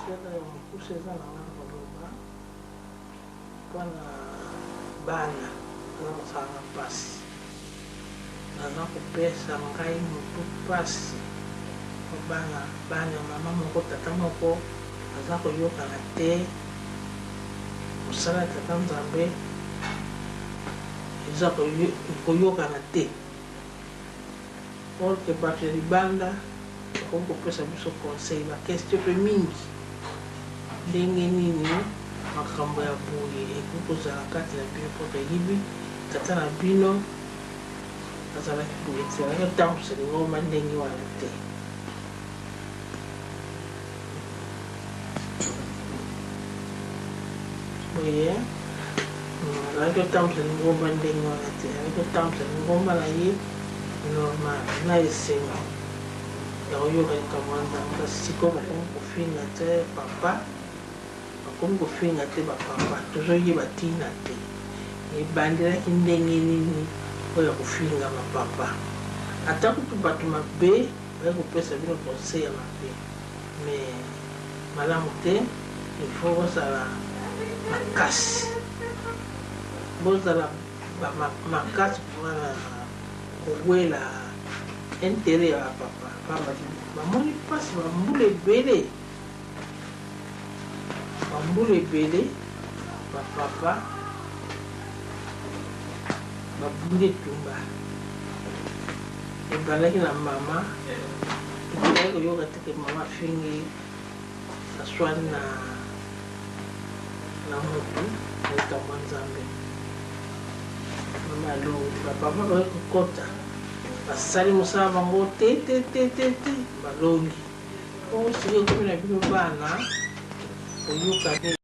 Sera mokuse eza na nga koloba mpona bana aza kosalanga mpasi naza kopesa ngai motu mpasi bana mama moko tata moko aza koyokana te mosala ya tata nzambe eza koyokana te orke bato ya libanda bakoki kopesa biso conseil bakestio mpe mingi ndenge nini makambo ya boye ekoki kozala kati na bino mpo toyebi tata na bino azalaki boye te azalaki otambwisa lingoma ndenge wana te boye azalaki otambwisa lingoma ndenge wana te azalaki otambwisa lingoma na ye normal na esengo ya koyoka likambo ya nzambe kasi sikoyo bakomi kofinga te papa bakomi kofinga te bapapa tozoyeba ntina te ebandelaki ndenge nini oyo kofinga bapapa ata kutu bato mabe baye kopesa bino conseil ya mabe mais malamu te ilfaut bozala makasi bozala makasi mpona kowela intere ya papa bamoni mpasi bambula ebele bapapa babungi etumba ebandaki na mama ebandaki koyoka teke mama afingi aswani na motu na likambo ya nzambe mama alongi bapapa baye kokota basali mosala bango te balongi oyo soki ekomi na bino bana koyoka te